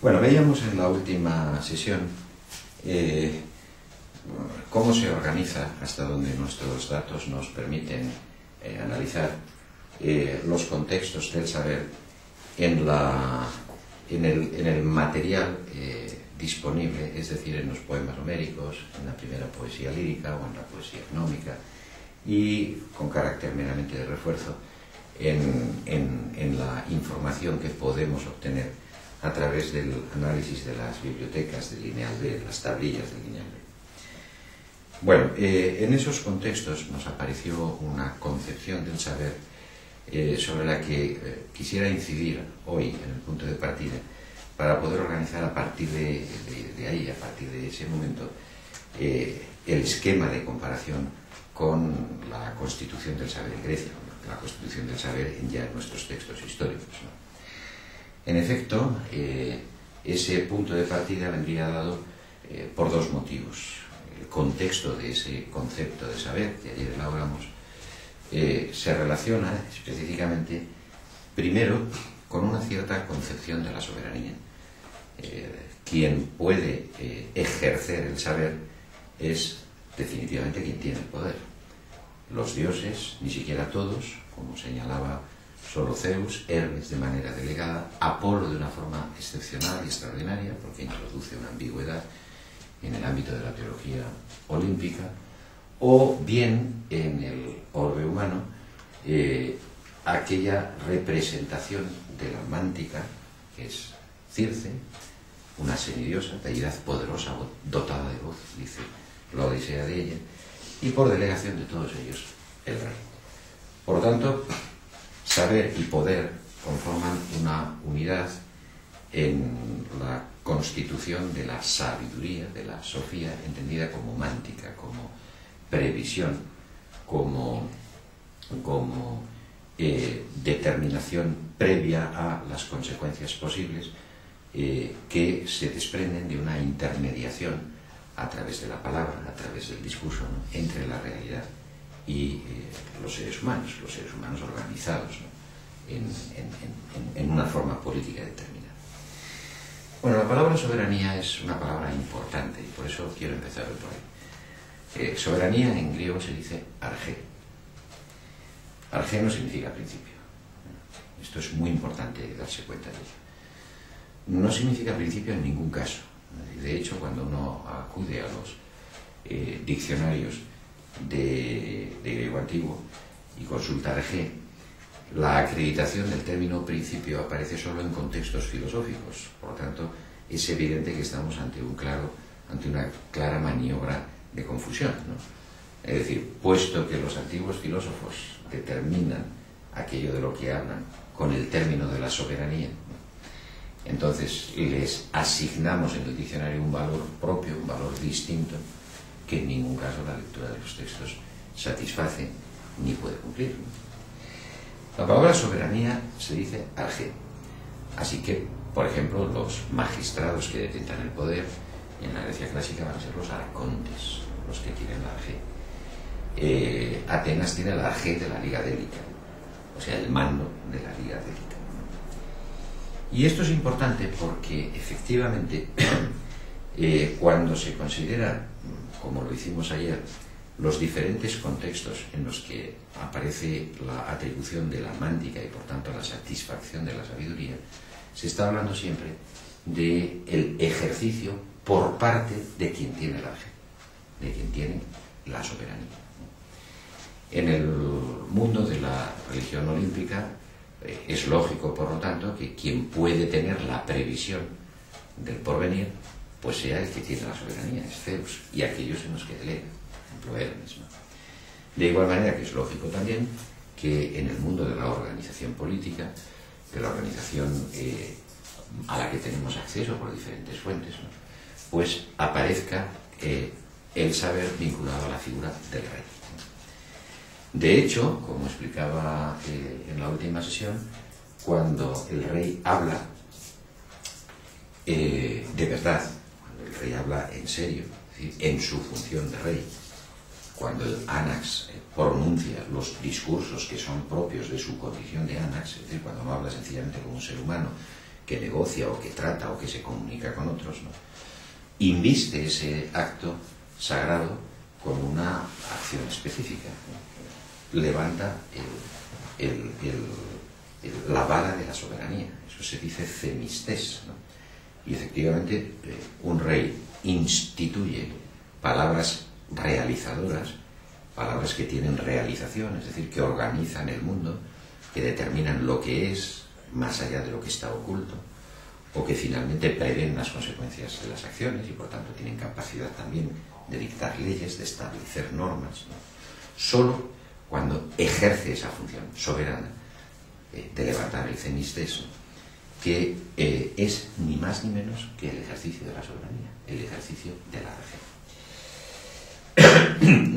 Bueno, veíamos en la última sesión cómo se organiza, hasta donde nuestros datos nos permiten analizar los contextos del saber en el material disponible, es decir, en los poemas homéricos, en la primera poesía lírica o en la poesía gnómica, y con carácter meramente de refuerzo en la información que podemos obtener a través del análisis de las bibliotecas del lineal B, las tablillas del lineal B. Bueno, en esos contextos nos apareció una concepción del saber sobre la que quisiera incidir hoy en el punto de partida para poder organizar a partir de ahí, a partir de ese momento, el esquema de comparación con la constitución del saber en Grecia, la constitución del saber ya en nuestros textos históricos, ¿no? En efecto, ese punto de partida vendría dado por dos motivos. El contexto de ese concepto de saber, que ayer elaboramos, se relaciona específicamente, primero, con una cierta concepción de la soberanía. Quien puede ejercer el saber es definitivamente quien tiene el poder. Los dioses, ni siquiera todos, como señalaba solo Zeus, Hermes de manera delegada, Apolo de una forma excepcional y extraordinaria, porque introduce una ambigüedad en el ámbito de la teología olímpica, o bien en el orbe humano, aquella representación de la mántica, que es Circe, una semidiosa, deidad poderosa, dotada de voz, dice la Odisea de ella, y por delegación de todos ellos, el rey. Por lo tanto, saber y poder conforman una unidad en la constitución de la sabiduría, de la sofía, entendida como mántica, como previsión, como determinación previa a las consecuencias posibles que se desprenden de una intermediación a través de la palabra, a través del discurso, ¿no?, entre la realidad y los seres humanos organizados, ¿no?, en una forma política determinada. Bueno, la palabra soberanía es una palabra importante y por eso quiero empezar por ahí. Soberanía en griego se dice arge. Arge no significa principio. Esto es muy importante darse cuenta de ello. No significa principio en ningún caso. De hecho, cuando uno acude a los diccionarios de griego antiguo y consulta arge, la acreditación del término principio aparece solo en contextos filosóficos. Por lo tanto, es evidente que estamos ante una clara maniobra de confusión, ¿no? Es decir, puesto que los antiguos filósofos determinan aquello de lo que hablan con el término de la soberanía, ¿no?, entonces les asignamos en el diccionario un valor propio, un valor distinto, que en ningún caso la lectura de los textos satisface ni puede cumplir, ¿no? La palabra soberanía se dice arge. Así que, por ejemplo, los magistrados que detentan el poder en la Grecia clásica van a ser los arcontes, los que tienen la arge. Atenas tiene la arge de la Liga Délica, o sea, el mando de la Liga Délica. Y esto es importante porque, efectivamente, cuando se considera, como lo hicimos ayer, los diferentes contextos en los que aparece la atribución de la mántica y por tanto la satisfacción de la sabiduría, se está hablando siempre del ejercicio por parte de quien tiene el arge, de quien tiene la soberanía. En el mundo de la religión olímpica es lógico, por lo tanto, que quien puede tener la previsión del porvenir pues sea el que tiene la soberanía, es Zeus, y aquellos en los que delega, por ejemplo Hermes, ¿no? De igual manera que es lógico también que en el mundo de la organización política, de la organización a la que tenemos acceso por diferentes fuentes, ¿no?, pues aparezca el saber vinculado a la figura del rey. De hecho, como explicaba en la última sesión, cuando el rey habla de verdad, cuando el rey habla en serio, es decir, en su función de rey, cuando el ánax pronuncia los discursos que son propios de su condición de ánax, es decir, cuando no habla sencillamente como un ser humano, que negocia o que trata o que se comunica con otros, ¿no?, inviste ese acto sagrado con una acción específica, ¿no? Levanta la vara de la soberanía. Eso se dice themistes, ¿no? Y efectivamente un rey instituye palabras realizadoras, palabras que tienen realización, es decir, que organizan el mundo, que determinan lo que es más allá de lo que está oculto, o que finalmente prevén las consecuencias de las acciones y por tanto tienen capacidad también de dictar leyes, de establecer normas, ¿no? Solo cuando ejerce esa función soberana de levantar el themistes, ¿no?, que es ni más ni menos que el ejercicio de la soberanía, el ejercicio de la región.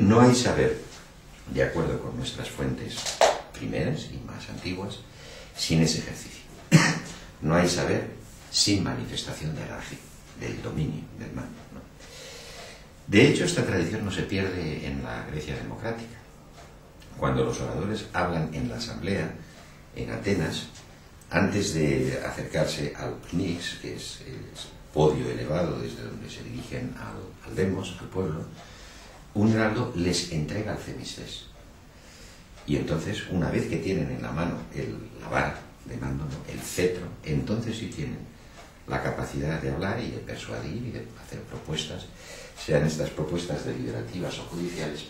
No hay saber, de acuerdo con nuestras fuentes primeras y más antiguas, sin ese ejercicio. No hay saber sin manifestación de la región, del dominio, del mando, ¿no? De hecho, esta tradición no se pierde en la Grecia democrática. Cuando los oradores hablan en la asamblea, en Atenas, antes de acercarse al pnix, que es el podio elevado desde donde se dirigen al demos, al pueblo, un heraldo les entrega el themistes. Y entonces, una vez que tienen en la mano la vara de mando, ¿no?, el cetro, entonces sí tienen la capacidad de hablar y de persuadir y de hacer propuestas, sean estas propuestas deliberativas o judiciales,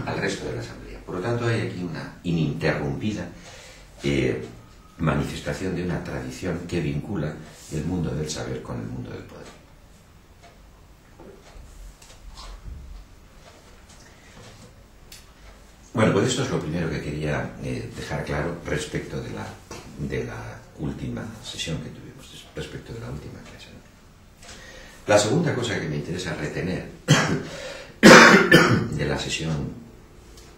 al resto de la asamblea. Por lo tanto, hay aquí una ininterrumpida manifestación de una tradición que vincula el mundo del saber con el mundo del poder. Bueno, pues esto es lo primero que quería dejar claro respecto de la última sesión que tuvimos, respecto de la última clase, ¿no? La segunda cosa que me interesa retener de la sesión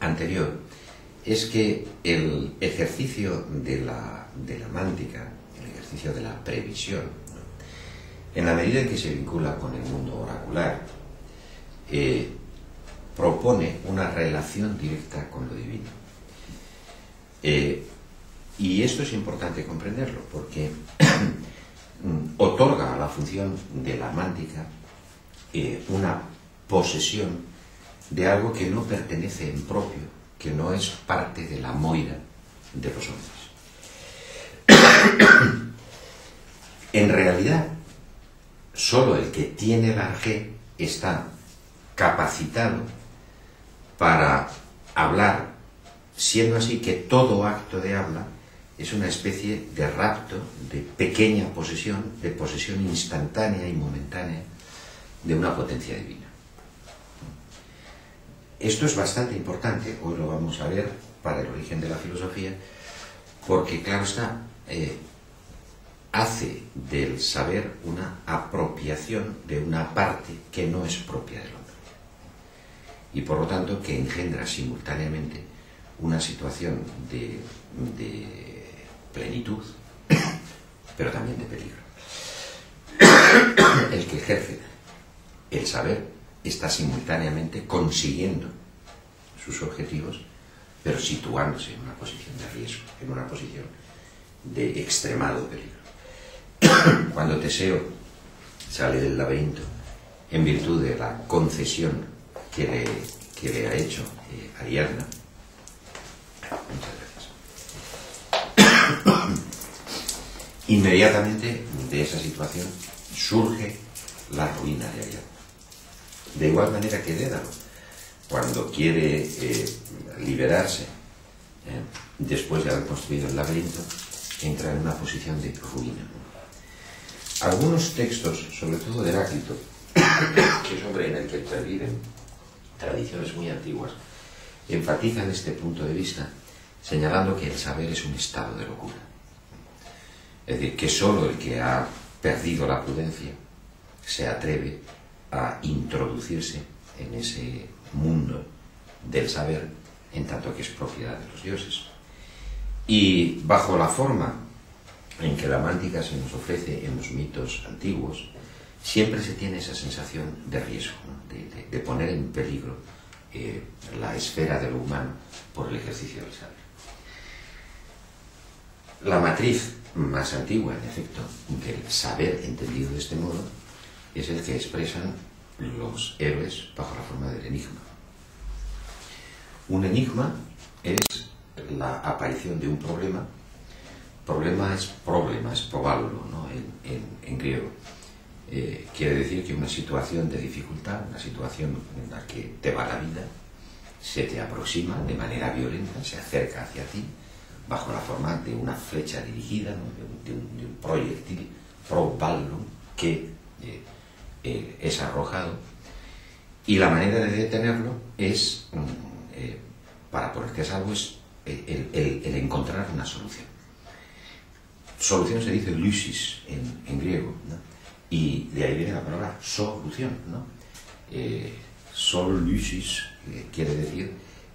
anterior es que el ejercicio de la mántica, el ejercicio de la previsión, ¿no?, en la medida en que se vincula con el mundo oracular, propone una relación directa con lo divino. Y esto es importante comprenderlo, porque otorga a la función de la mántica una posesión de algo que no pertenece en propio, que no es parte de la moira de los hombres. En realidad, solo el que tiene la arjé está capacitado para hablar, siendo así que todo acto de habla es una especie de rapto, de pequeña posesión, de posesión instantánea y momentánea de una potencia divina. Esto es bastante importante, hoy lo vamos a ver para el origen de la filosofía, porque claro está, hace del saber una apropiación de una parte que no es propia del hombre, y por lo tanto que engendra simultáneamente una situación de plenitud, pero también de peligro. El que ejerce el saber está simultáneamente consiguiendo sus objetivos, pero situándose en una posición de riesgo, en una posición de extremado peligro. Cuando Teseo sale del laberinto, en virtud de la concesión que le ha hecho Ariadna, inmediatamente de esa situación surge la ruina de Ariadna. De igual manera que Dédalo, cuando quiere liberarse después de haber construido el laberinto, entra en una posición de ruina. Algunos textos, sobre todo de Heráclito, que es hombre en el que perviven tradiciones muy antiguas, enfatizan este punto de vista, señalando que el saber es un estado de locura. Es decir, que solo el que ha perdido la prudencia se atreve a introducirse en ese mundo del saber, en tanto que es propiedad de los dioses. Y bajo la forma en que la mántica se nos ofrece en los mitos antiguos, siempre se tiene esa sensación de riesgo, ¿no?, de poner en peligro la esfera de lo humano por el ejercicio del saber. La matriz más antigua, en efecto, del saber entendido de este modo es el que expresan los héroes bajo la forma del enigma. Un enigma es la aparición de un problema. Problema es probablo, ¿no? en griego. Quiere decir que una situación de dificultad, una situación en la que te va la vida, se te aproxima de manera violenta, se acerca hacia ti, bajo la forma de una flecha dirigida, ¿no? de un proyectil, proballum, que es arrojado, y la manera de detenerlo es, para ponerte a salvo, es el encontrar una solución. Solución se dice lysis en griego, ¿no? Y de ahí viene la palabra solución, ¿no? Sol lysis quiere decir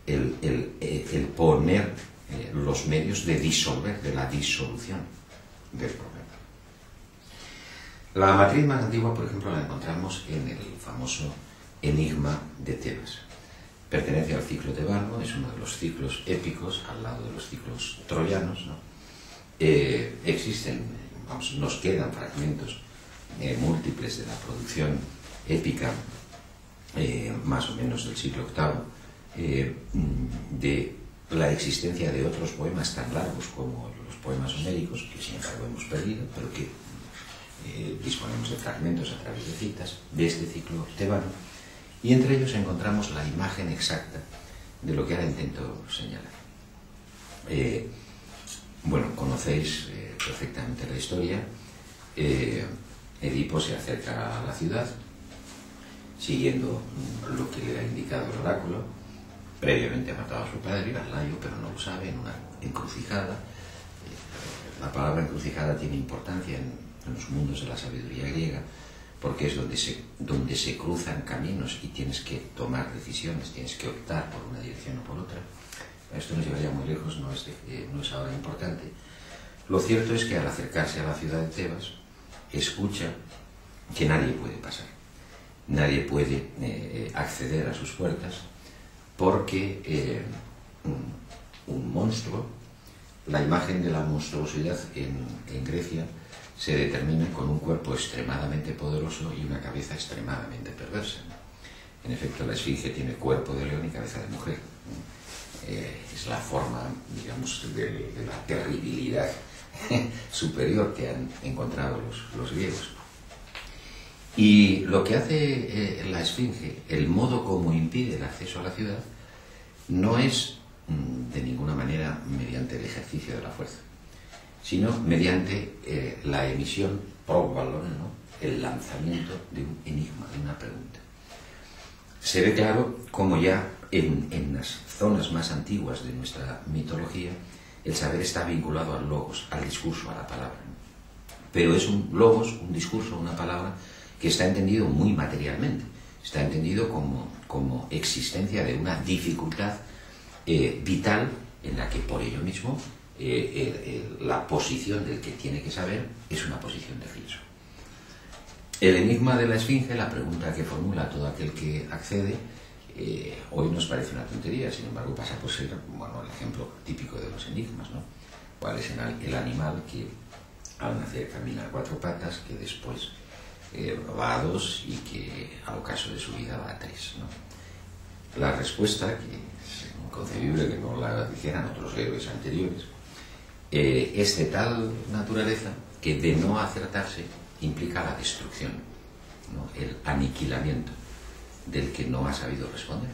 el poner los medios de disolver, de la disolución del problema. La matriz más antigua, por ejemplo, la encontramos en el famoso enigma de Tebas. Pertenece al ciclo tebano, es uno de los ciclos épicos al lado de los ciclos troyanos, ¿no? Existen, nos quedan fragmentos múltiples de la producción épica, más o menos del siglo VIII, de la existencia de otros poemas tan largos como los poemas homéricos, que sin embargo hemos perdido, pero que disponemos de fragmentos a través de citas de este ciclo tebano, y entre ellos encontramos la imagen exacta de lo que ahora intento señalar. Bueno, conocéis perfectamente la historia. Edipo se acerca a la ciudad siguiendo lo que le ha indicado el oráculo. Previamente ha matado a su padre, Layo, pero no lo sabe, en una encrucijada. La palabra encrucijada tiene importancia en los mundos de la sabiduría griega, porque es donde se cruzan caminos y tienes que tomar decisiones, tienes que optar por una dirección o por otra. Esto nos llevaría muy lejos, no es ahora importante. Lo cierto es que al acercarse a la ciudad de Tebas, escucha que nadie puede pasar, nadie puede acceder a sus puertas, porque un monstruo, la imagen de la monstruosidad en Grecia se determina con un cuerpo extremadamente poderoso y una cabeza extremadamente perversa. En efecto, la esfinge tiene cuerpo de león y cabeza de mujer. Es la forma, digamos, de la terribilidad superior que han encontrado los griegos. Y lo que hace la esfinge, el modo como impide el acceso a la ciudad, no es de ninguna manera mediante el ejercicio de la fuerza, sino mediante la emisión proballum, ¿no? El lanzamiento de un enigma, de una pregunta. Se ve claro cómo ya en las zonas más antiguas de nuestra mitología el saber está vinculado al logos, al discurso, a la palabra. Pero es un logos, un discurso, una palabra que está entendido muy materialmente, está entendido como existencia de una dificultad vital en la que por ello mismo la posición del que tiene que saber es una posición de riesgo. El enigma de la esfinge, la pregunta que formula todo aquel que accede, hoy nos parece una tontería, sin embargo pasa por ser, bueno, el ejemplo típico de los enigmas, ¿no? ¿Cuál es el animal que al nacer camina a cuatro patas, que después va a dos y que al ocaso de su vida va a tres, ¿no? La respuesta, que es inconcebible que no la dijeran otros héroes anteriores, es de tal naturaleza que de no acertarse implica la destrucción, ¿no? El aniquilamiento del que no ha sabido responder.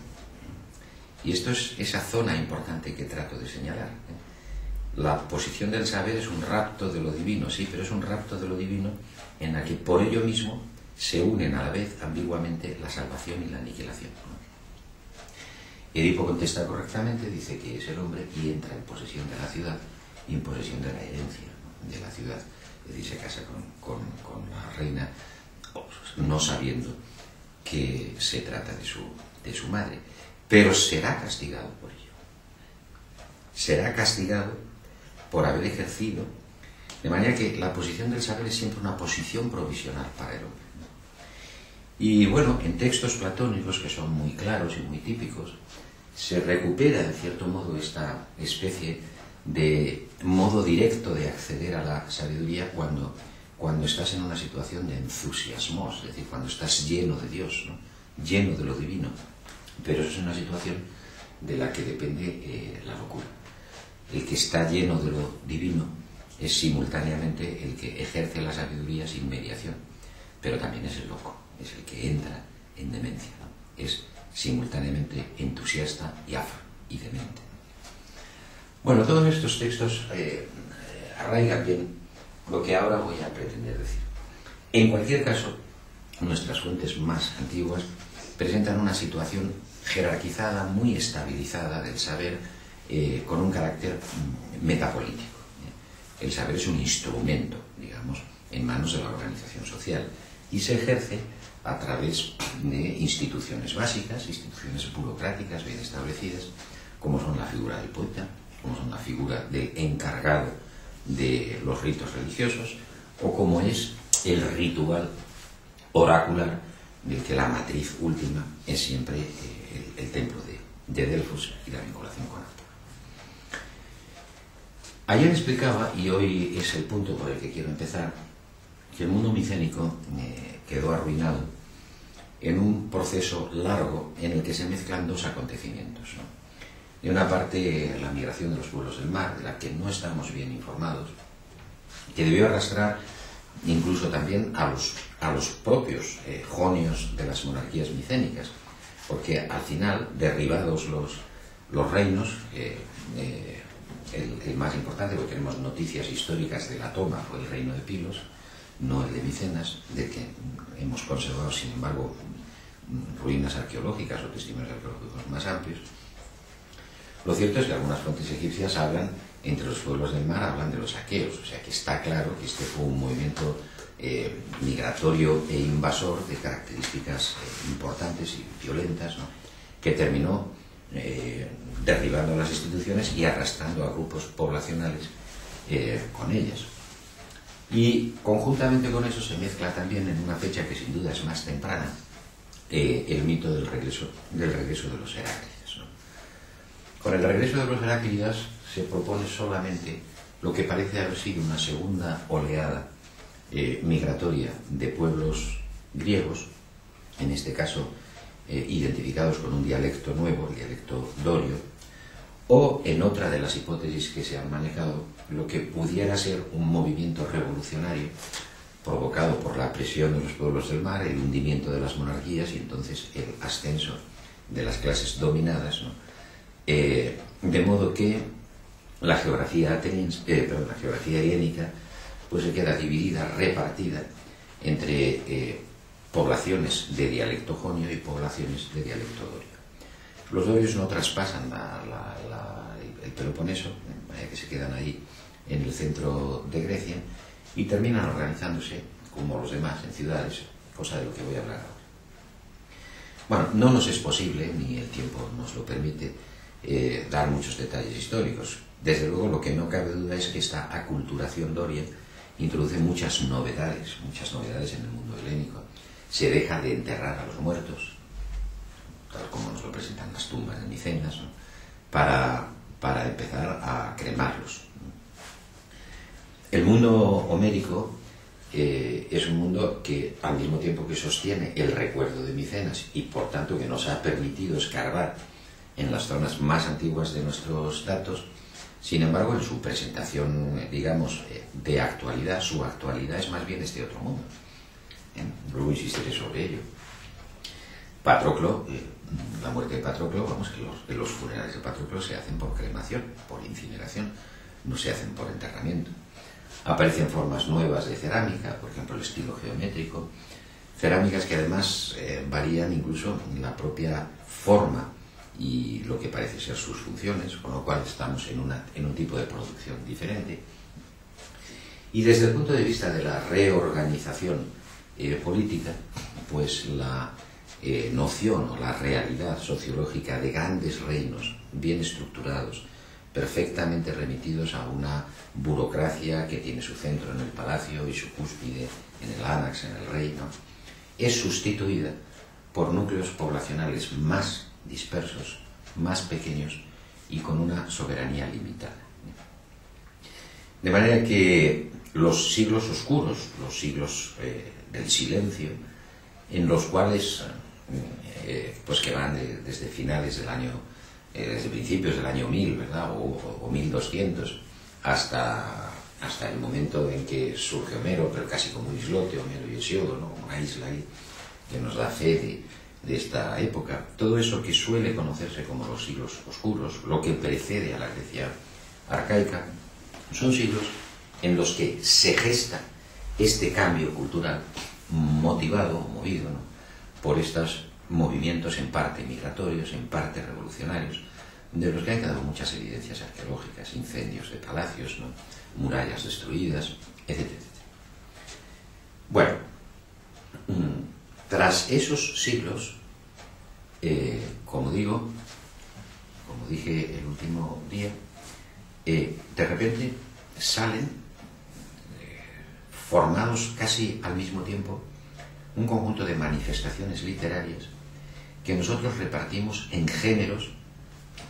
Y esto es esa zona importante que trato de señalar. La posición del saber es un rapto de lo divino, sí, pero es un rapto de lo divino en la que por ello mismo se unen a la vez ambiguamente la salvación y la aniquilación, ¿no? Edipo contesta correctamente, dice que es el hombre y entra en posesión de la ciudad y en posesión de la herencia, ¿no? De la ciudad. Es decir, se casa con la reina, no sabiendo que se trata de su madre, pero será castigado por ello. Será castigado por haber ejercido, de manera que la posición del saber es siempre una posición provisional para el hombre. Y bueno, en textos platónicos que son muy claros y muy típicos, se recupera en cierto modo esta especie de modo directo de acceder a la sabiduría cuando estás en una situación de entusiasmo, es decir, cuando estás lleno de Dios, ¿no? Lleno de lo divino. Pero eso es una situación de la que depende la locura. El que está lleno de lo divino es simultáneamente el que ejerce la sabiduría sin mediación, pero también es el loco, es el que entra en demencia, ¿no? Es simultáneamente entusiasta y afro y demente. Bueno, todos estos textos arraigan bien lo que ahora voy a pretender decir. En cualquier caso, nuestras fuentes más antiguas presentan una situación jerarquizada, muy estabilizada del saber, con un carácter metapolítico. El saber es un instrumento, digamos, en manos de la organización social y se ejerce a través de instituciones básicas, instituciones burocráticas bien establecidas, como son la figura del poeta, como son la figura del encargado de los ritos religiosos, o como es el ritual oracular, del que la matriz última es siempre el templo de Delfos y la vinculación con Apolo. Ayer explicaba, y hoy es el punto por el que quiero empezar, que el mundo micénico quedó arruinado en un proceso largo en el que se mezclan dos acontecimientos, ¿no? De una parte, la migración de los pueblos del mar, de la que no estamos bien informados, que debió arrastrar incluso también a los propios jonios de las monarquías micénicas, porque al final, derribados los reinos, el más importante, porque tenemos noticias históricas de la toma, fue el reino de Pilos, no el de Micenas, de que hemos conservado, sin embargo, ruinas arqueológicas o testimonios arqueológicos más amplios. Lo cierto es que algunas fuentes egipcias hablan, entre los pueblos del mar, hablan de los aqueos, o sea que está claro que este fue un movimiento migratorio e invasor de características importantes y violentas, ¿no? Que terminó derribando las instituciones y arrastrando a grupos poblacionales con ellas. Y conjuntamente con eso se mezcla también, en una fecha que sin duda es más temprana, el mito del regreso de los Heráclidas, ¿no? Con el regreso de los Heráclidas se propone solamente lo que parece haber sido una segunda oleada migratoria de pueblos griegos, en este caso identificados con un dialecto nuevo, el dialecto dorio, o en otra de las hipótesis que se han manejado, lo que pudiera ser un movimiento revolucionario provocado por la presión de los pueblos del mar, el hundimiento de las monarquías y entonces el ascenso de las clases dominadas, ¿no? De modo que la geografía helenítica pues se queda dividida, repartida entre poblaciones de dialecto jonio y poblaciones de dialecto dorio. Los dorios no traspasan el Peloponeso, que se quedan ahí en el centro de Grecia, y terminan organizándose, como los demás, en ciudades, cosa de lo que voy a hablar ahora. Bueno, no nos es posible, ni el tiempo nos lo permite, dar muchos detalles históricos. Desde luego, lo que no cabe duda es que esta aculturación doria introduce muchas novedades en el mundo helénico. Se deja de enterrar a los muertos, tal como nos lo presentan las tumbas de Micenas, ¿no? para empezar a cremarlos. El mundo homérico es un mundo que, al mismo tiempo que sostiene el recuerdo de Micenas y por tanto que nos ha permitido escarbar en las zonas más antiguas de nuestros datos, sin embargo, en su presentación, digamos, de actualidad, su actualidad es más bien este otro mundo. Luego insistiré sobre ello. Patroclo, la muerte de Patroclo, vamos, que los funerales de Patroclo se hacen por cremación, por incineración, no se hacen por enterramiento. Aparecen formas nuevas de cerámica, por ejemplo el estilo geométrico, cerámicas que además varían incluso en la propia forma y lo que parece ser sus funciones, con lo cual estamos en un tipo de producción diferente. Y desde el punto de vista de la reorganización política, pues la noción o la realidad sociológica de grandes reinos bien estructurados, perfectamente remitidos a una burocracia que tiene su centro en el palacio y su cúspide en el ánax, en el reino, es sustituida por núcleos poblacionales más dispersos, más pequeños y con una soberanía limitada. De manera que los siglos oscuros, los siglos del silencio, en los cuales, pues que van desde finales del año, desde principios del año 1000, ¿verdad? O 1200, hasta el momento en que surge Homero, pero casi como un islote, Homero y Hesiodo, ¿no? Una isla ahí que nos da fe de esta época. Todo eso que suele conocerse como los siglos oscuros, lo que precede a la Grecia arcaica, son siglos en los que se gesta este cambio cultural motivado, movido, ¿no? Por estos movimientos en parte migratorios, en parte revolucionarios, de los que han quedado muchas evidencias arqueológicas, incendios de palacios, ¿no? Murallas destruidas, etc. Bueno, tras esos siglos, como dije el último día, de repente salen, formados casi al mismo tiempo, un conjunto de manifestaciones literarias que nosotros repartimos en géneros,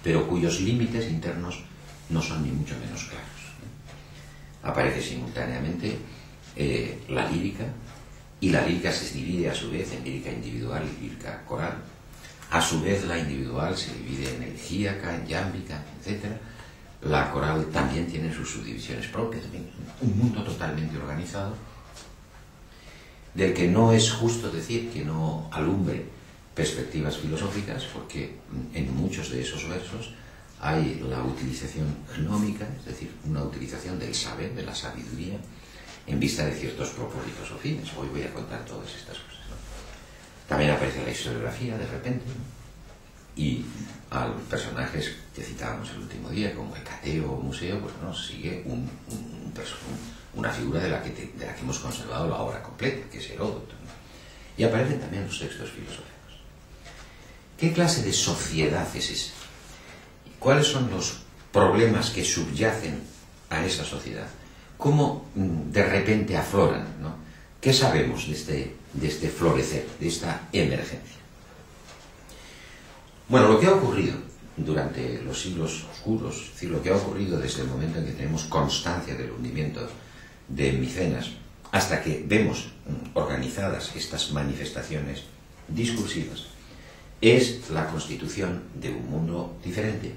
pero cuyos límites internos no son ni mucho menos claros. Aparece simultáneamente la lírica, y la lírica se divide a su vez en lírica individual y lírica coral. A su vez la individual se divide en elegíaca, en yámbica, etc. La coral también tiene sus subdivisiones propias, un mundo totalmente organizado, del que no es justo decir que no alumbre perspectivas filosóficas, porque en muchos de esos versos hay la utilización gnómica, es decir, una utilización del saber, de la sabiduría, en vista de ciertos propósitos o fines. Hoy voy a contar todas estas cosas, ¿no? También aparece la historiografía de repente, ¿no? Y a los personajes que citábamos el último día, como Hecateo o Museo, pues no, sigue una figura de la que hemos conservado la obra completa, que es Heródoto, ¿no? Y aparecen también los textos filosóficos. ¿Qué clase de sociedad es esa? ¿Cuáles son los problemas que subyacen a esa sociedad? ¿Cómo de repente afloran, ¿no? ¿Qué sabemos de este florecer, de esta emergencia? Bueno, lo que ha ocurrido durante los siglos oscuros, es decir, lo que ha ocurrido desde el momento en que tenemos constancia del hundimiento de Micenas, hasta que vemos organizadas estas manifestaciones discursivas, es la constitución de un mundo diferente,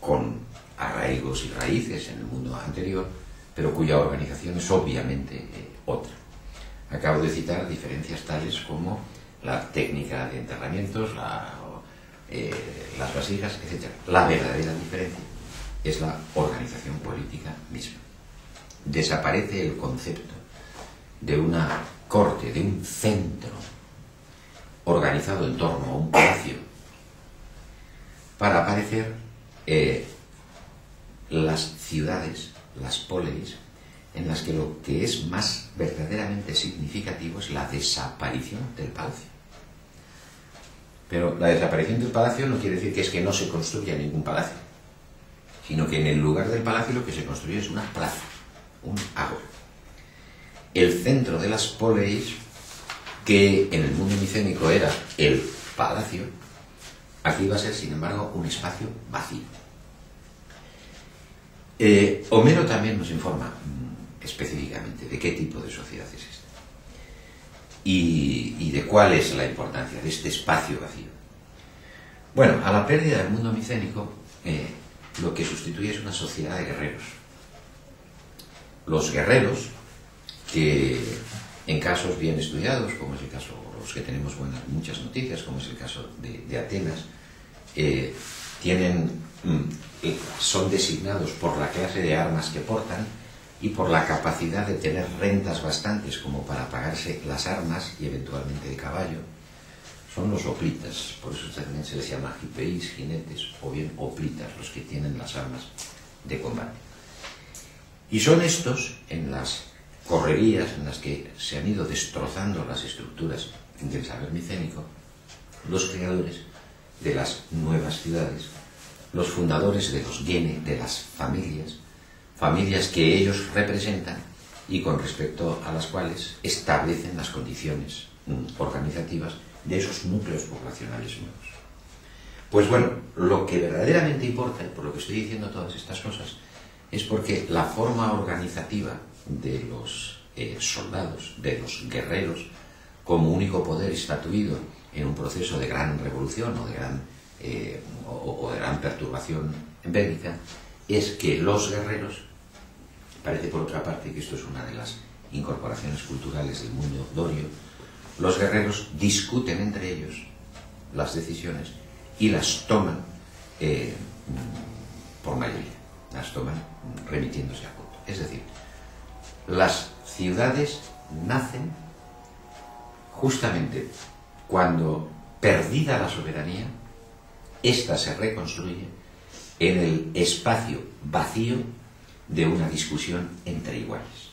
con arraigos y raíces en el mundo anterior, pero cuya organización es obviamente otra. Acabo de citar diferencias tales como la técnica de enterramientos, las vasijas, etc. La verdadera diferencia es la organización política misma. Desaparece el concepto de una corte, de un centro organizado en torno a un palacio, para aparecer las ciudades, las poleis, en las que lo que es más verdaderamente significativo es la desaparición del palacio. Pero la desaparición del palacio no quiere decir que es que no se construya ningún palacio, sino que en el lugar del palacio lo que se construye es una plaza, un ágora. El centro de las poleis, que en el mundo micénico era el palacio, aquí va a ser, sin embargo, un espacio vacío. Homero también nos informa específicamente de qué tipo de sociedad es esta y de cuál es la importancia de este espacio vacío. Bueno, a la pérdida del mundo micénico, lo que sustituye es una sociedad de guerreros. Los guerreros, que en casos bien estudiados, como es el caso, los que tenemos muchas noticias, como es el caso de Atenas, son designados por la clase de armas que portan y por la capacidad de tener rentas bastantes como para pagarse las armas y eventualmente de caballo. Son los hoplitas, por eso también se les llama hipeis, jinetes, o bien hoplitas, los que tienen las armas de combate. Y son estos, en las correrías en las que se han ido destrozando las estructuras del saber micénico, los creadores de las nuevas ciudades, los fundadores de los gene, de las familias que ellos representan y con respecto a las cuales establecen las condiciones organizativas de esos núcleos poblacionales nuevos. Pues bueno, lo que verdaderamente importa, y por lo que estoy diciendo todas estas cosas, es porque la forma organizativa de los soldados, de los guerreros, como único poder estatuido en un proceso de gran revolución o de gran perturbación bélica, es que los guerreros, parece por otra parte que esto es una de las incorporaciones culturales del mundo dorio, los guerreros discuten entre ellos las decisiones y las toman por mayoría, las toman remitiéndose al voto. Es decir, las ciudades nacen justamente cuando, perdida la soberanía, ésta se reconstruye en el espacio vacío de una discusión entre iguales,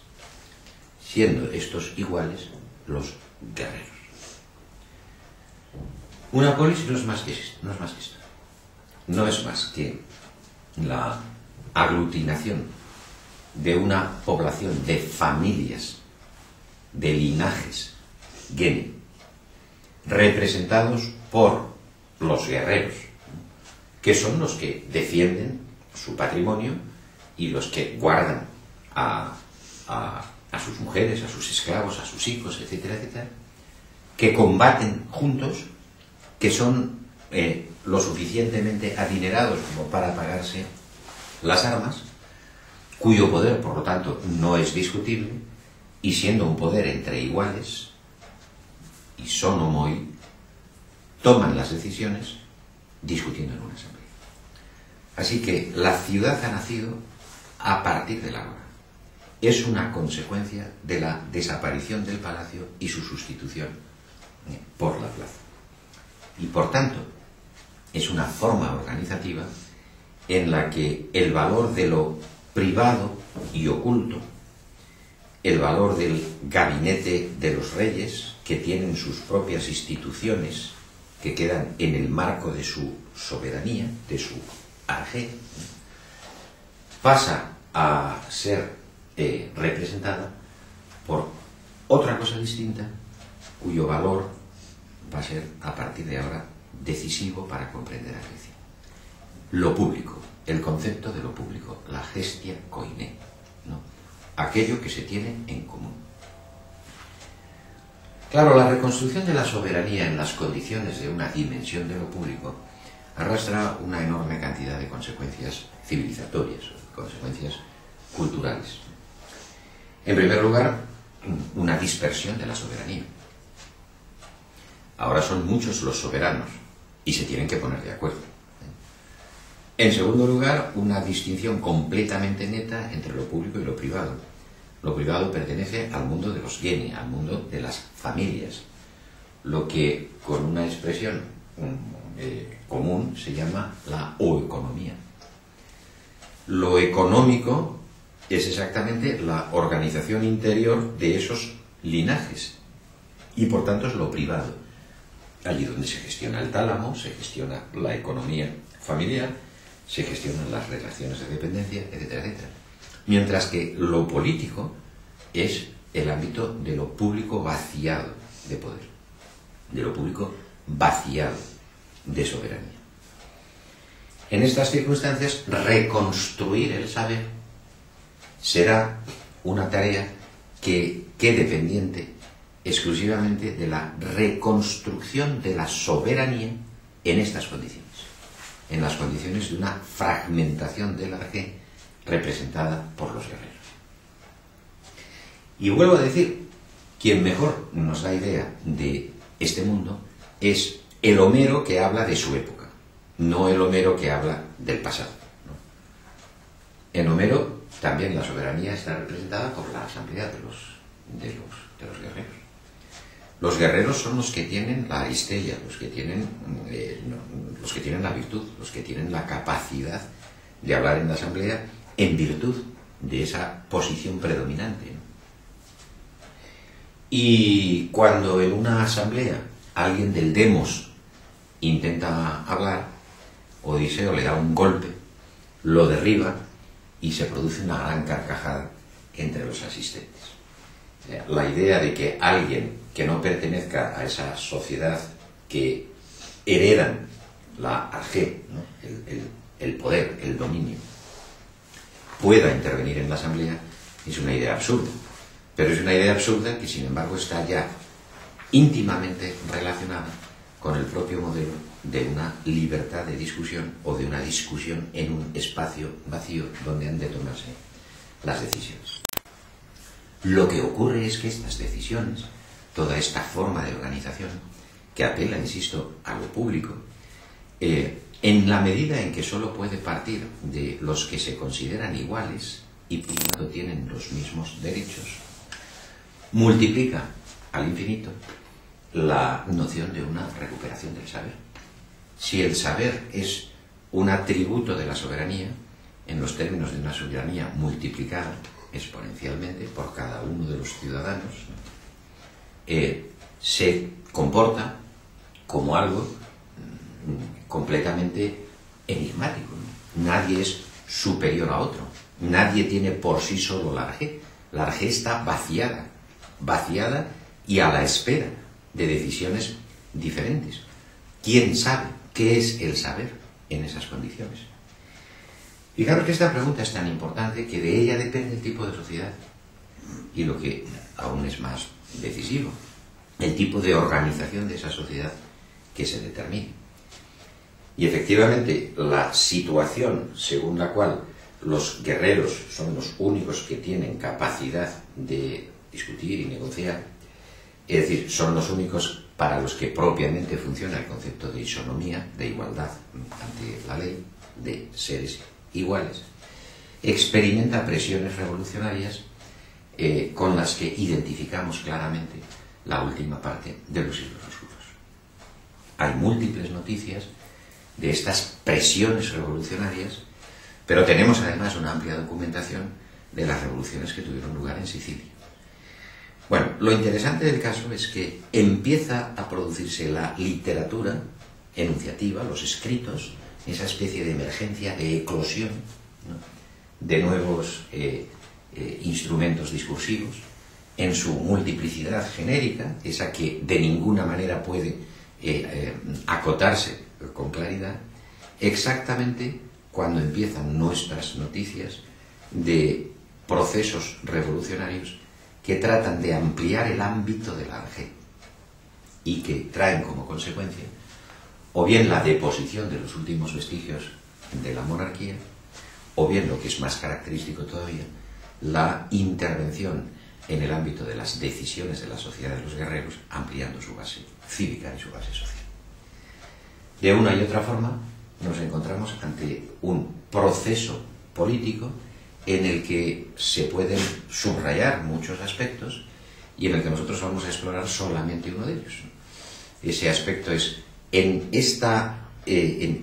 siendo estos iguales los guerreros. Una polis no es más que esto. No es más que la aglutinación de una población de familias, de linajes, geni, representados por los guerreros, que son los que defienden su patrimonio y los que guardan a sus mujeres, a sus esclavos, a sus hijos, etcétera, etcétera, que combaten juntos, que son lo suficientemente adinerados como para pagarse las armas, cuyo poder, por lo tanto, no es discutible, y siendo un poder entre iguales, y son homoi, toman las decisiones discutiendo en una asamblea. Así que la ciudad ha nacido a partir de la hora. Es una consecuencia de la desaparición del palacio y su sustitución por la plaza. Y por tanto, es una forma organizativa en la que el valor de lo privado y oculto, el valor del gabinete de los reyes, que tienen sus propias instituciones que quedan en el marco de su soberanía, de su arjé, pasa a ser representada por otra cosa distinta, cuyo valor va a ser, a partir de ahora, decisivo para comprender a Grecia. Lo público, el concepto de lo público, la gestia koiné, ¿no? Aquello que se tiene en común. Claro, la reconstrucción de la soberanía en las condiciones de una dimensión de lo público arrastra una enorme cantidad de consecuencias civilizatorias, consecuencias culturales. En primer lugar, una dispersión de la soberanía. Ahora son muchos los soberanos y se tienen que poner de acuerdo. En segundo lugar, una distinción completamente neta entre lo público y lo privado. Lo privado pertenece al mundo de los geni, al mundo de las familias, lo que con una expresión común se llama la oeconomía. Lo económico es exactamente la organización interior de esos linajes y por tanto es lo privado. Allí donde se gestiona el tálamo, se gestiona la economía familiar, se gestionan las relaciones de dependencia, etcétera, etcétera. Mientras que lo político es el ámbito de lo público vaciado de poder, de lo público vaciado de soberanía. En estas circunstancias, reconstruir el saber será una tarea que quede pendiente exclusivamente de la reconstrucción de la soberanía en estas condiciones, en las condiciones de una fragmentación del arjé representada por los guerreros. Y vuelvo a decir, quien mejor nos da idea de este mundo es el Homero que habla de su época, no el Homero que habla del pasado, ¿no? En Homero también la soberanía está representada por la asamblea de los guerreros. Los guerreros son los que tienen la aristella, los que tienen la virtud, los que tienen la capacidad de hablar en la asamblea en virtud de esa posición predominante, ¿no? Y cuando en una asamblea alguien del demos intenta hablar, Odiseo le da un golpe, lo derriba y se produce una gran carcajada entre los asistentes. La idea de que alguien que no pertenezca a esa sociedad que heredan la arjé, ¿no? el poder, el dominio, pueda intervenir en la Asamblea es una idea absurda. Pero es una idea absurda que, sin embargo, está ya íntimamente relacionada con el propio modelo de una libertad de discusión o de una discusión en un espacio vacío donde han de tomarse las decisiones. Lo que ocurre es que estas decisiones, toda esta forma de organización que apela, insisto, a lo público, en la medida en que solo puede partir de los que se consideran iguales y por lo tanto tienen los mismos derechos, multiplica al infinito la noción de una recuperación del saber. Si el saber es un atributo de la soberanía, en los términos de una soberanía multiplicada exponencialmente por cada uno de los ciudadanos, se comporta como algo completamente enigmático, ¿no? Nadie es superior a otro, nadie tiene por sí solo la Arjé. La Arjé está vaciada y a la espera de decisiones diferentes. ¿Quién sabe qué es el saber en esas condiciones? Fijaros que esta pregunta es tan importante que de ella depende el tipo de sociedad y, lo que aún es más decisivo, el tipo de organización de esa sociedad que se determine. Y efectivamente, la situación según la cual los guerreros son los únicos que tienen capacidad de discutir y negociar, es decir, son los únicos para los que propiamente funciona el concepto de isonomía, de igualdad ante la ley, de seres iguales, experimenta presiones revolucionarias con las que identificamos claramente la última parte de los siglos oscuros. Hay múltiples noticias de estas presiones revolucionarias, pero tenemos además una amplia documentación de las revoluciones que tuvieron lugar en Sicilia. Bueno, lo interesante del caso es que empieza a producirse la literatura enunciativa, los escritos, esa especie de emergencia, de eclosión, ¿no?, de nuevos instrumentos discursivos, en su multiplicidad genérica, esa que de ninguna manera puede acotarse con claridad, exactamente cuando empiezan nuestras noticias de procesos revolucionarios que tratan de ampliar el ámbito de la Arjé y que traen como consecuencia o bien la deposición de los últimos vestigios de la monarquía, o bien, lo que es más característico todavía, la intervención en el ámbito de las decisiones de la sociedad de los guerreros, ampliando su base cívica y su base social. De una y otra forma, nos encontramos ante un proceso político en el que se pueden subrayar muchos aspectos y en el que nosotros vamos a explorar solamente uno de ellos. Ese aspecto es en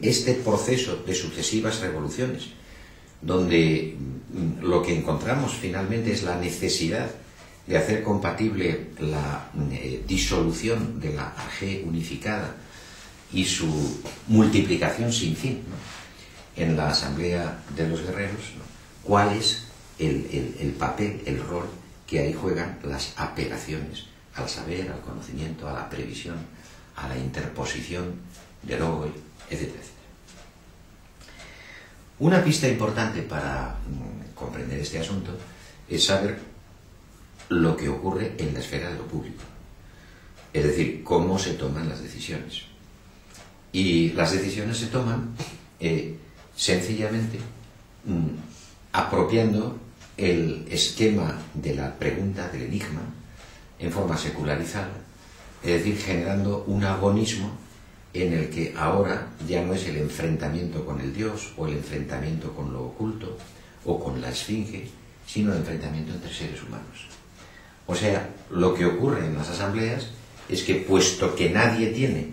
este proceso de sucesivas revoluciones, donde lo que encontramos finalmente es la necesidad de hacer compatible la disolución de la Arjé unificada y su multiplicación sin fin, ¿no?, en la Asamblea de los Guerreros, ¿no?, cuál es el papel, el rol que ahí juegan las apelaciones al saber, al conocimiento, a la previsión, a la interposición del logos, etc., etc. Una pista importante para comprender este asunto es saber lo que ocurre en la esfera de lo público, es decir, cómo se toman las decisiones. Y las decisiones se toman sencillamente apropiando el esquema de la pregunta, del enigma, en forma secularizada, es decir, generando un agonismo en el que ahora ya no es el enfrentamiento con el Dios o el enfrentamiento con lo oculto o con la esfinge, sino el enfrentamiento entre seres humanos. O sea, lo que ocurre en las asambleas es que, puesto que nadie tiene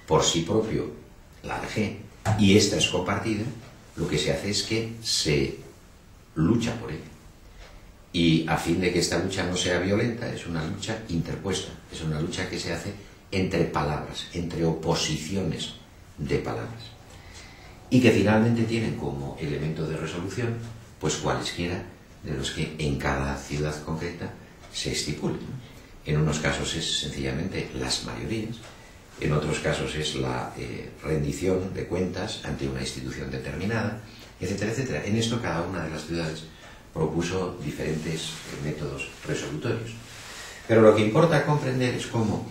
por sí propio la Arjé y esta es compartida, lo que se hace es que se lucha por ella. Y a fin de que esta lucha no sea violenta, es una lucha interpuesta, es una lucha que se hace entre palabras, entre oposiciones de palabras, y que finalmente tienen como elemento de resolución pues cualesquiera de los que en cada ciudad concreta se estipulen. En unos casos es sencillamente las mayorías, en otros casos es la rendición de cuentas ante una institución determinada, etcétera, etcétera. En esto cada una de las ciudades propuso diferentes métodos resolutorios. Pero lo que importa comprender es cómo,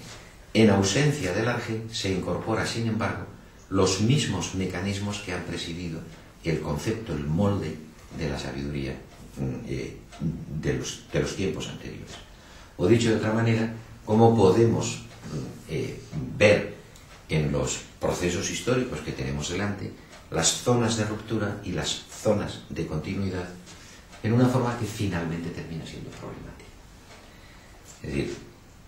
en ausencia del Arjé, se incorpora, sin embargo, los mismos mecanismos que han presidido el concepto, el molde de la sabiduría de los tiempos anteriores. O dicho de otra manera, cómo podemos ver en los procesos históricos que tenemos delante las zonas de ruptura y las zonas de continuidad en una forma que finalmente termina siendo problemática. Es decir,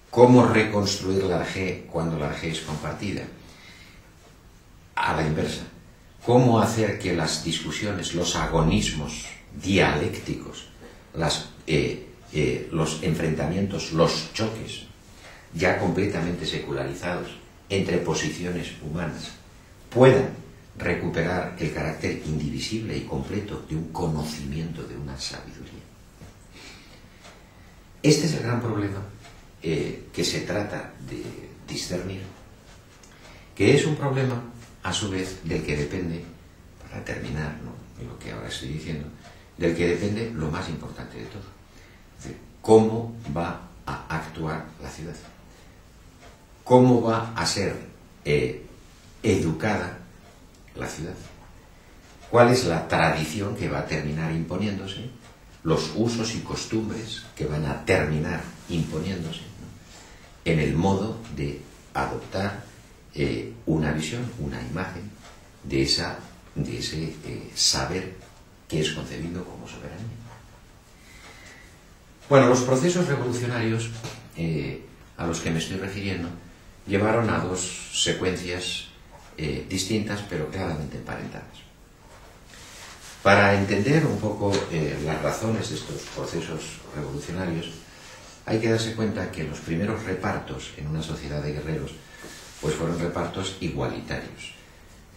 ¿cómo reconstruir la Arjé cuando la Arjé es compartida? A la inversa, ¿cómo hacer que las discusiones, los agonismos dialécticos, los enfrentamientos, los choques, ya completamente secularizados entre posiciones humanas, puedan recuperar el carácter indivisible y completo de un conocimiento, de una sabiduría? Este es el gran problema que se trata de discernir, que es un problema a su vez del que depende, para terminar, ¿no?, lo que ahora estoy diciendo, del que depende lo más importante de todo. Es decir, ¿cómo va a actuar la ciudad? ¿Cómo va a ser educada la ciudad? ¿Cuál es la tradición que va a terminar imponiéndose? Los usos y costumbres que van a terminar imponiéndose, ¿no?, en el modo de adoptar una visión, una imagen de ese saber que es concebido como soberanía. Bueno, los procesos revolucionarios a los que me estoy refiriendo llevaron a dos secuencias distintas pero claramente emparentadas. Para entender un poco las razones de estos procesos revolucionarios, hay que darse cuenta que los primeros repartos en una sociedad de guerreros pues fueron repartos igualitarios.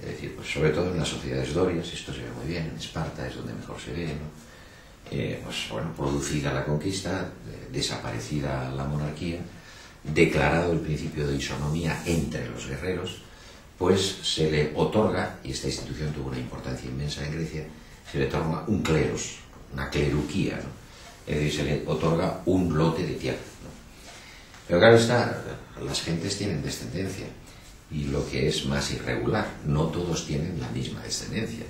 Es decir, pues sobre todo en las sociedades dorias, esto se ve muy bien, en Esparta es donde mejor se ve, ¿no? Pues bueno, producida la conquista, desaparecida la monarquía, declarado el principio de isonomía entre los guerreros, pues se le otorga, y esta institución tuvo una importancia inmensa en Grecia, se le otorga un cleros, una cleruquía, ¿no? Es decir, se le otorga un lote de tierra, ¿no? Pero claro está, las gentes tienen descendencia, y lo que es más irregular, no todos tienen la misma descendencia.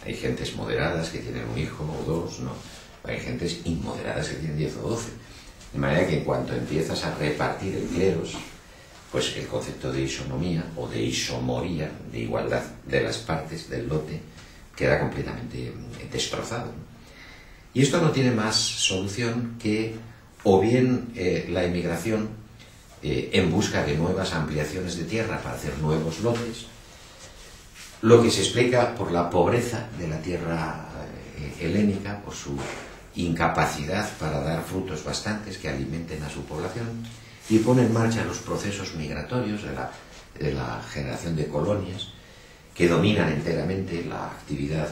Hay gentes moderadas que tienen un hijo o dos, ¿no? Hay gentes inmoderadas que tienen 10 o 12. De manera que en cuanto empiezas a repartir el cleros, pues el concepto de isonomía o de isomoría, de igualdad de las partes del lote, queda completamente destrozado, ¿no? Y esto no tiene más solución que o bien la emigración en busca de nuevas ampliaciones de tierra para hacer nuevos lotes, lo que se explica por la pobreza de la tierra helénica, por su incapacidad para dar frutos bastantes que alimenten a su población, y pone en marcha los procesos migratorios de la generación de colonias que dominan enteramente la actividad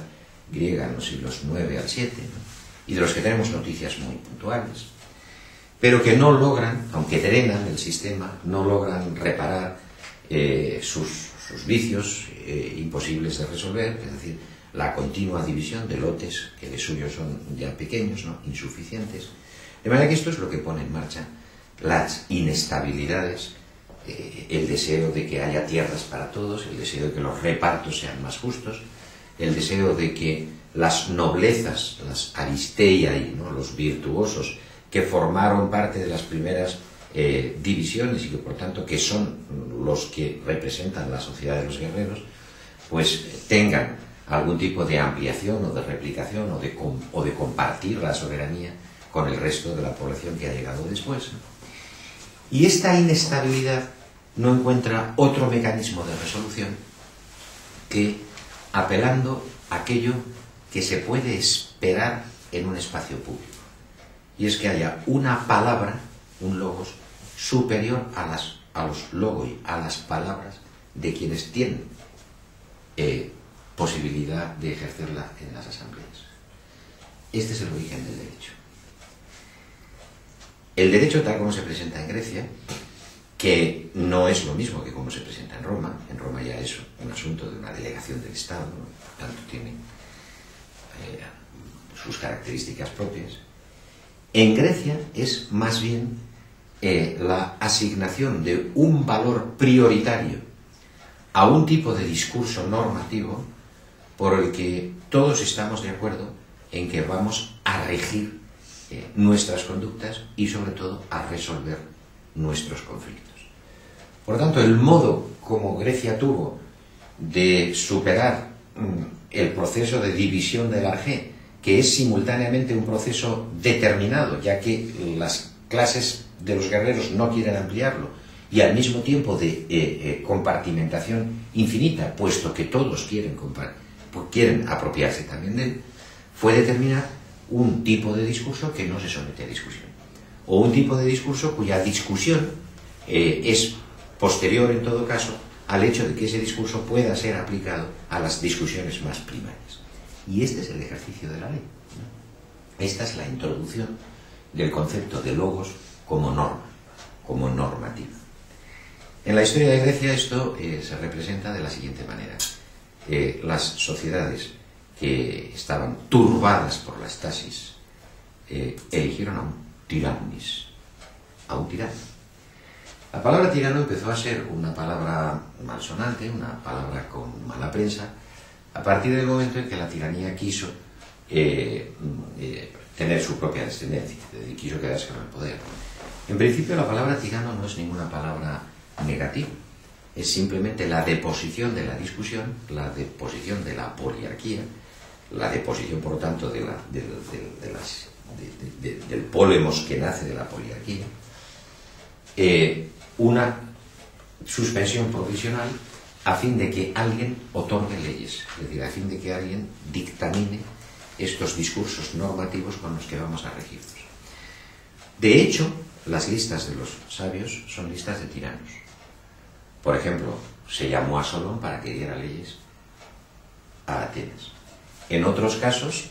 griega en los siglos IX al VII, ¿no?, y de los que tenemos noticias muy puntuales, pero que no logran, aunque drenan el sistema, no logran reparar sus vicios imposibles de resolver, es decir, la continua división de lotes que de suyo son ya pequeños, ¿no?, insuficientes. De manera que esto es lo que pone en marcha las inestabilidades, el deseo de que haya tierras para todos, el deseo de que los repartos sean más justos, el deseo de que las noblezas, las aristeiai, ¿no?, los virtuosos que formaron parte de las primeras divisiones y que por tanto que son los que representan la sociedad de los guerreros, pues tengan algún tipo de ampliación o de replicación o de compartir la soberanía con el resto de la población que ha llegado después, ¿no? Y esta inestabilidad no encuentra otro mecanismo de resolución que apelando a aquello que se puede esperar en un espacio público, y es que haya una palabra, un logos, superior a los logoi, a las palabras de quienes tienen posibilidad de ejercerla en las asambleas. Este es el origen del derecho. El derecho tal como se presenta en Grecia, que no es lo mismo que como se presenta en Roma ya es un asunto de una delegación del Estado, ¿no?, tanto tiene sus características propias. En Grecia es más bien la asignación de un valor prioritario a un tipo de discurso normativo por el que todos estamos de acuerdo en que vamos a regir nuestras conductas y sobre todo a resolver nuestros conflictos. Por lo tanto, el modo como Grecia tuvo de superar el proceso de división del arjé, que es simultáneamente un proceso determinado, ya que las clases de los guerreros no quieren ampliarlo, y al mismo tiempo de compartimentación infinita, puesto que todos quieren apropiarse también de él, fue determinar un tipo de discurso que no se somete a discusión, o un tipo de discurso cuya discusión es posterior, en todo caso, al hecho de que ese discurso pueda ser aplicado a las discusiones más primarias. Y este es el ejercicio de la ley, ¿no? Esta es la introducción del concepto de logos como norma, como normativa. En la historia de Grecia esto se representa de la siguiente manera. Las sociedades que estaban turbadas por la estasis eligieron a un tirannis, a un tirano. La palabra tirano empezó a ser una palabra malsonante, una palabra con mala prensa, a partir del momento en que la tiranía quiso tener su propia descendencia, y quiso quedarse con el poder. En principio, la palabra tirano no es ninguna palabra negativa, es simplemente la deposición de la discusión, la deposición de la poliarquía, la deposición, por lo tanto, del polemos que nace de la poliarquía, una suspensión provisional a fin de que alguien otorgue leyes, es decir, a fin de que alguien dictamine estos discursos normativos con los que vamos a regirnos. De hecho, las listas de los sabios son listas de tiranos. Por ejemplo, se llamó a Solón para que diera leyes a Atenas. En otros casos,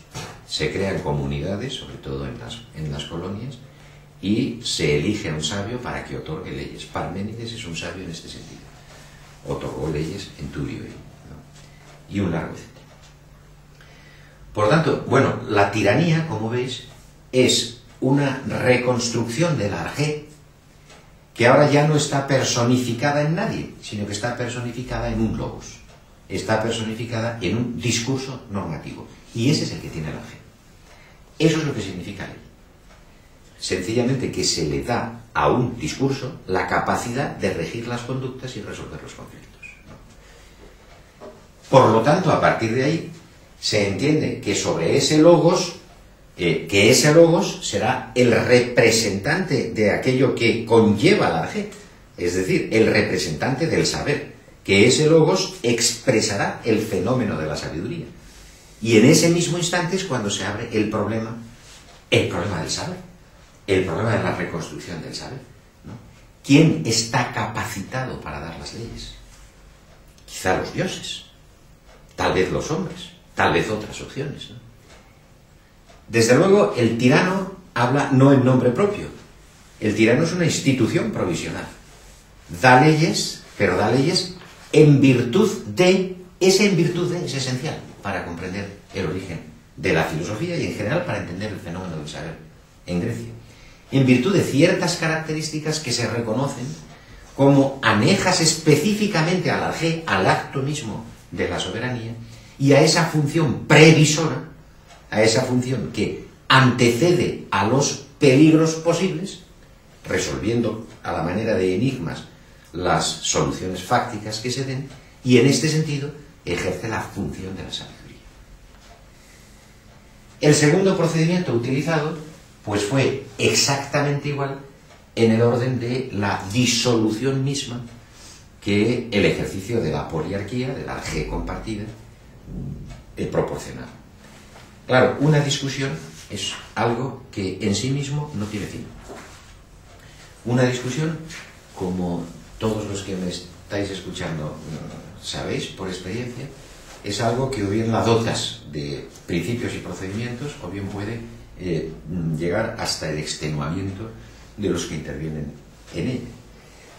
se crean comunidades, sobre todo en las colonias, y se elige a un sabio para que otorgue leyes. Parménides es un sabio en este sentido. Otorgó leyes en Turio, ¿no? Y un largo etcétera. Por lo tanto, bueno, la tiranía, como veis, es una reconstrucción del arjé que ahora ya no está personificada en nadie, sino que está personificada en un logos, está personificada en un discurso normativo. Y ese es el que tiene el arjé. Eso es lo que significa ley. Sencillamente que se le da a un discurso la capacidad de regir las conductas y resolver los conflictos, ¿no? Por lo tanto, a partir de ahí, se entiende que sobre ese logos, será el representante de aquello que conlleva la arjé, es decir, el representante del saber, que ese logos expresará el fenómeno de la sabiduría. Y en ese mismo instante es cuando se abre el problema del saber, el problema de la reconstrucción del saber, ¿no? ¿Quién está capacitado para dar las leyes? Quizá los dioses, tal vez los hombres, tal vez otras opciones, ¿no? Desde luego, el tirano habla no en nombre propio. El tirano es una institución provisional. Da leyes, pero da leyes en virtud de... Ese en virtud de es esencial para comprender el origen de la filosofía y en general para entender el fenómeno del saber en Grecia. En virtud de ciertas características que se reconocen como anejas específicamente al arjé, al acto mismo de la soberanía, y a esa función previsora, a esa función que antecede a los peligros posibles, resolviendo a la manera de enigmas las soluciones fácticas que se den, y en este sentido ejerce la función de la sabiduría. El segundo procedimiento utilizado pues fue exactamente igual en el orden de la disolución misma que el ejercicio de la poliarquía, de la arjé compartida, proporcionaba. Claro, una discusión es algo que en sí mismo no tiene fin. Una discusión, como todos los que me estáis escuchando sabéis por experiencia, es algo que o bien la dotas de principios y procedimientos o bien puede llegar hasta el extenuamiento de los que intervienen en ella.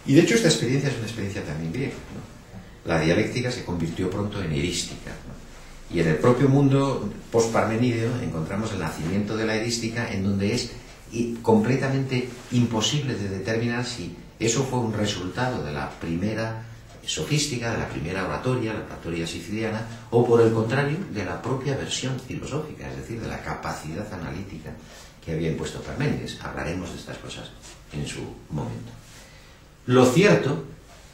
Y de hecho esta experiencia es una experiencia también griega, ¿no? La dialéctica se convirtió pronto en erística, ¿no? Y en el propio mundo post-parmenídeo encontramos el nacimiento de la erística, en donde es completamente imposible de determinar si eso fue un resultado de la primera sofística, de la primera oratoria, la oratoria siciliana, o por el contrario, de la propia versión filosófica, es decir, de la capacidad analítica que había impuesto Parménides. Hablaremos de estas cosas en su momento. Lo cierto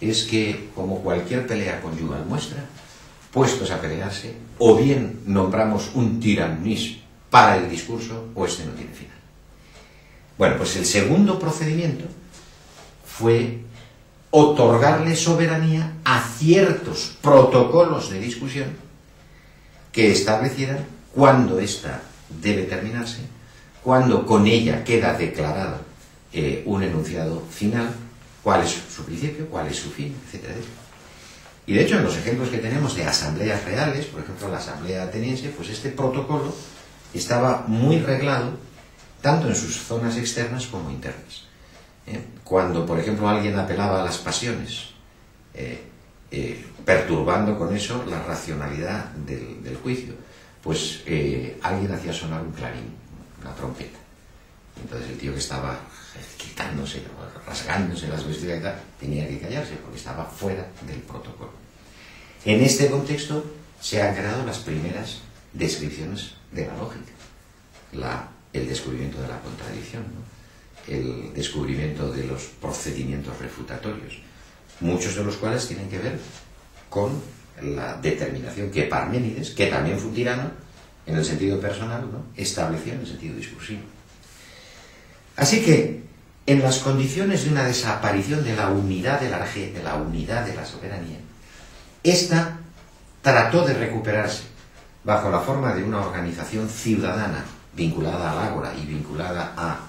es que, como cualquier pelea conyugal muestra, puestos a pelearse, o bien nombramos un tirannis para el discurso, o este no tiene final. Bueno, pues el segundo procedimiento fue otorgarle soberanía a ciertos protocolos de discusión que establecieran cuándo ésta debe terminarse, cuándo con ella queda declarado un enunciado final, cuál es su principio, cuál es su fin, etcétera, etcétera. Y de hecho, en los ejemplos que tenemos de asambleas reales, por ejemplo la asamblea ateniense, pues este protocolo estaba muy reglado tanto en sus zonas externas como internas. Cuando, por ejemplo, alguien apelaba a las pasiones, perturbando con eso la racionalidad del juicio, pues alguien hacía sonar un clarín, una trompeta. Entonces el tío que estaba quitándose o rasgándose las vestiduras y tal, tenía que callarse porque estaba fuera del protocolo. En este contexto se han creado las primeras descripciones de la lógica, el descubrimiento de la contradicción, ¿no? El descubrimiento de los procedimientos refutatorios, muchos de los cuales tienen que ver con la determinación que Parménides, que también fue un tirano en el sentido personal, ¿no?, estableció en el sentido discursivo. Así que, en las condiciones de una desaparición de la unidad del arjé, de la unidad de la soberanía, ésta trató de recuperarse bajo la forma de una organización ciudadana vinculada al ágora y vinculada a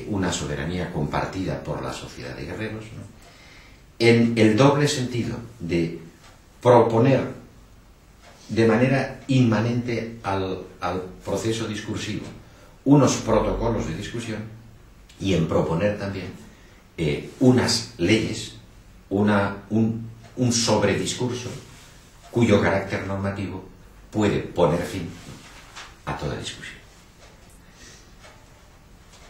una soberanía compartida por la sociedad de guerreros, ¿no?, en el doble sentido de proponer de manera inmanente al proceso discursivo unos protocolos de discusión y en proponer también unas leyes, un sobrediscurso cuyo carácter normativo puede poner fin a toda discusión.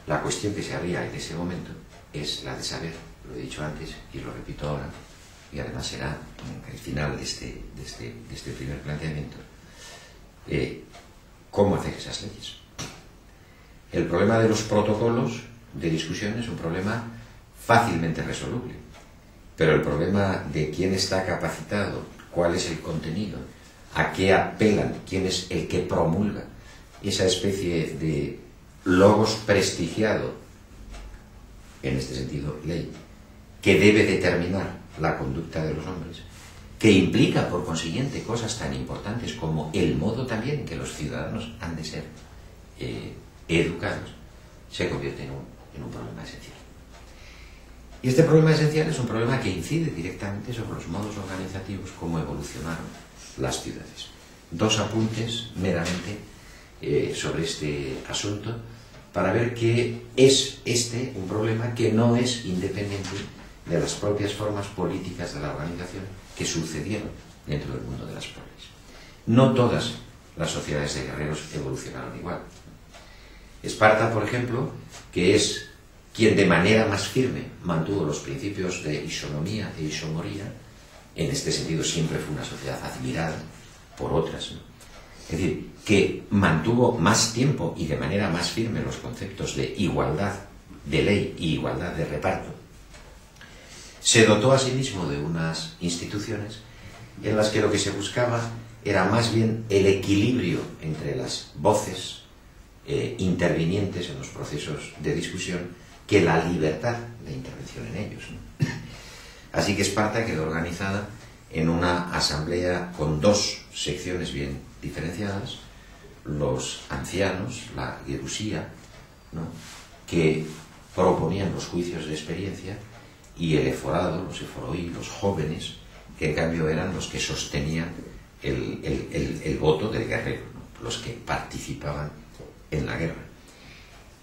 La cuestión que se abría en ese momento es la de saber, lo he dicho antes y lo repito ahora, y además será el final de este primer planteamiento, cómo hacer esas leyes. El problema de los protocolos de discusión es un problema fácilmente resoluble, pero el problema de quién está capacitado, cuál es el contenido, a qué apelan, quién es el que promulga esa especie de logos prestigiado, en este sentido ley, que debe determinar la conducta de los hombres, que implica por consiguiente cosas tan importantes como el modo también en que los ciudadanos han de ser educados, se convierte en un problema esencial. Y este problema esencial es un problema que incide directamente sobre los modos organizativos, cómo evolucionaron las ciudades. Dos apuntes meramente sobre este asunto para ver que es un problema que no es independiente de las propias formas políticas de la organización que sucedieron dentro del mundo de las polis. No todas las sociedades de guerreros evolucionaron igual. Esparta, por ejemplo, que es quien de manera más firme mantuvo los principios de isonomía e isomoría, en este sentido siempre fue una sociedad admirada por otras, ¿no? Es decir, que mantuvo más tiempo y de manera más firme los conceptos de igualdad de ley y igualdad de reparto, se dotó a sí mismo de unas instituciones en las que lo que se buscaba era más bien el equilibrio entre las voces intervinientes en los procesos de discusión que la libertad de intervención en ellos, ¿no? Así que Esparta quedó organizada en una asamblea con dos secciones bien diferenciadas: los ancianos, la gerusía, ¿no?, que proponían los juicios de experiencia, y el eforado, los eforoi, los jóvenes, que en cambio eran los que sostenían el voto del guerrero, ¿no?, los que participaban en la guerra.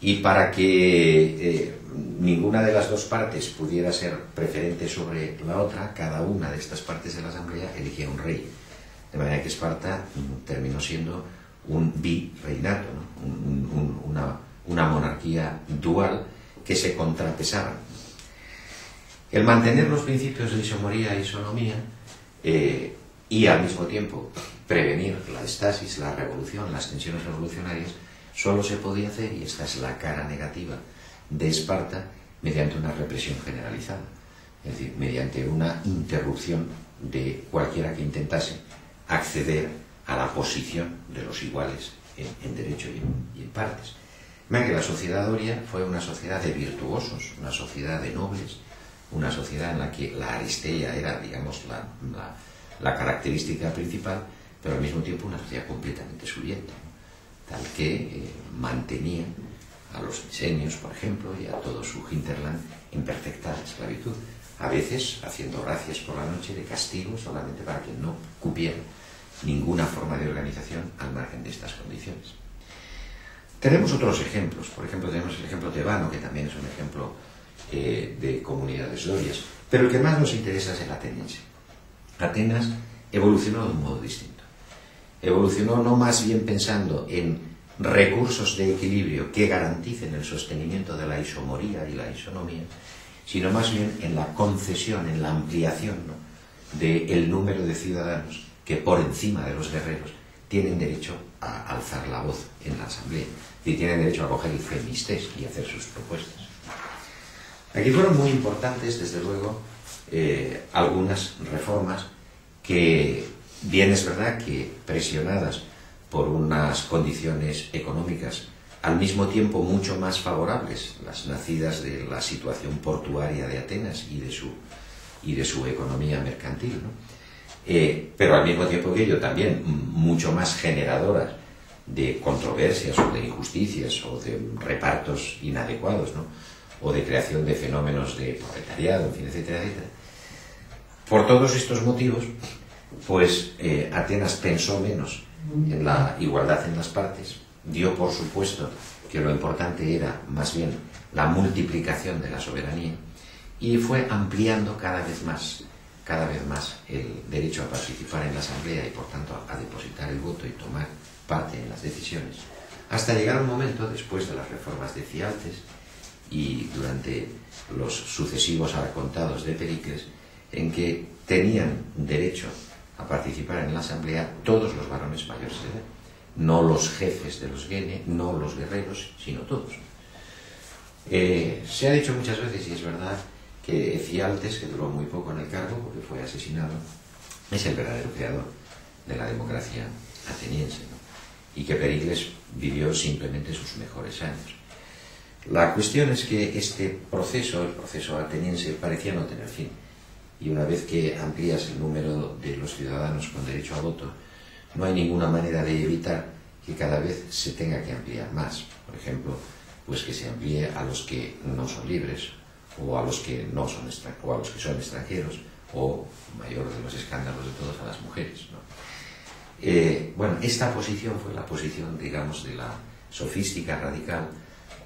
Y para que ninguna de las dos partes pudiera ser preferente sobre la otra, cada una de estas partes de la asamblea elegía un rey. De manera que Esparta terminó siendo un virreinato, ¿no? Una monarquía dual que se contrapesaban. El mantener los principios de isomoría e isonomía y al mismo tiempo prevenir la estasis, la revolución, las tensiones revolucionarias, solo se podía hacer, y esta es la cara negativa de Esparta, mediante una represión generalizada, es decir, mediante una interrupción de cualquiera que intentase acceder a la posición de los iguales en derecho y en partes. Que la sociedad doria fue una sociedad de virtuosos, una sociedad de nobles, una sociedad en la que la aristeia era, digamos, la característica principal, pero al mismo tiempo una sociedad completamente subiente, ¿no? Tal que mantenía a los misenios, por ejemplo, y a todo su hinterland en perfecta esclavitud, a veces haciendo racias por la noche de castigo solamente para que no cupiera ninguna forma de organización al margen de estas condiciones. Tenemos otros ejemplos. Por ejemplo, tenemos el ejemplo tebano, que también es un ejemplo de comunidades dorias, pero el que más nos interesa es el ateniense. Atenas evolucionó de un modo distinto. Evolucionó no más bien pensando en recursos de equilibrio que garanticen el sostenimiento de la isomoría y la isonomía, sino más bien en la concesión, en la ampliación, ¿no?, del número de ciudadanos que por encima de los guerreros tienen derecho a alzar la voz en la asamblea y tienen derecho a coger el femistés y hacer sus propuestas. Aquí fueron muy importantes, desde luego, algunas reformas que, bien es verdad que presionadas por unas condiciones económicas al mismo tiempo mucho más favorables, las nacidas de la situación portuaria de Atenas y de su economía mercantil, ¿no? Pero al mismo tiempo que ello también mucho más generadoras de controversias o de injusticias o de repartos inadecuados, ¿no?, o de creación de fenómenos de proletariado, en fin, etcétera, etcétera. Por todos estos motivos, pues Atenas pensó menos en la igualdad en las partes, dio por supuesto que lo importante era más bien la multiplicación de la soberanía, y fue ampliando cada vez más el derecho a participar en la asamblea y por tanto a depositar el voto y tomar parte en las decisiones, hasta llegar a un momento, después de las reformas de Cialtes y durante los sucesivos arcontados de Pericles, en que tenían derecho a participar en la asamblea todos los varones mayores de edad, no los jefes de los gene, no los guerreros, sino todos. Se ha dicho muchas veces, y es verdad, que Cialtes, que duró muy poco en el cargo porque fue asesinado, es el verdadero creador de la democracia ateniense, ¿no?, y que Pericles vivió simplemente sus mejores años. La cuestión es que este proceso, el proceso ateniense, parecía no tener fin, y una vez que amplías el número de los ciudadanos con derecho a voto, no hay ninguna manera de evitar que cada vez se tenga que ampliar más. Por ejemplo, pues que se amplíe a los que no son libres, o a los que no son o a los que son extranjeros, o, mayor de los escándalos de todos, a las mujeres, ¿no? Bueno, esta posición fue la posición, digamos, de la sofística radical,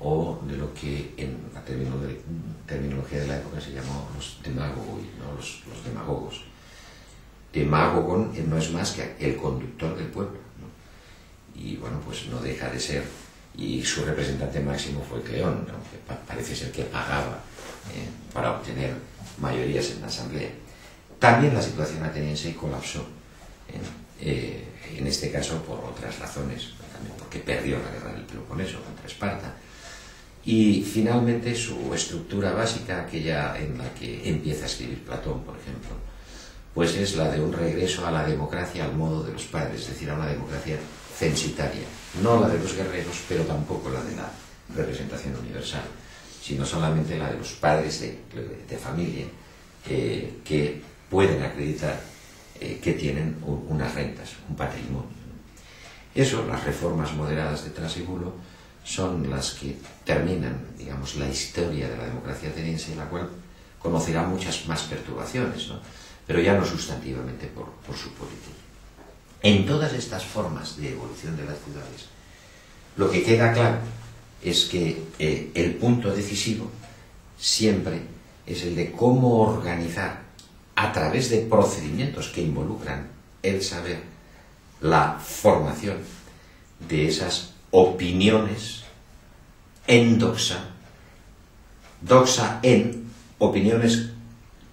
o de lo que en la terminología de la época se llamó los demagogoi, ¿no?, los demagogos. Demagogon no es más que el conductor del pueblo, ¿no? Y bueno, pues no deja de ser, y su representante máximo fue Cleón, ¿no?, que parece ser que pagaba para obtener mayorías en la asamblea. También la situación ateniense colapsó, en este caso por otras razones, también porque perdió la guerra del Peloponeso contra Esparta, y finalmente su estructura básica, aquella en la que empieza a escribir Platón, por ejemplo, pues es la de un regreso a la democracia al modo de los padres, es decir, a una democracia censitaria, no la de los guerreros, pero tampoco la de la representación universal, sino solamente la de los padres de familia, que pueden acreditar que tienen unas rentas, un patrimonio. Eso, las reformas moderadas de Trasibulo, son las que terminan, digamos, la historia de la democracia ateniense, la cual conocerá muchas más perturbaciones, ¿no?, pero ya no sustantivamente por su política. En todas estas formas de evolución de las ciudades, lo que queda claro es que el punto decisivo siempre es el de cómo organizar, a través de procedimientos que involucran el saber, la formación de esas opiniones en doxa en opiniones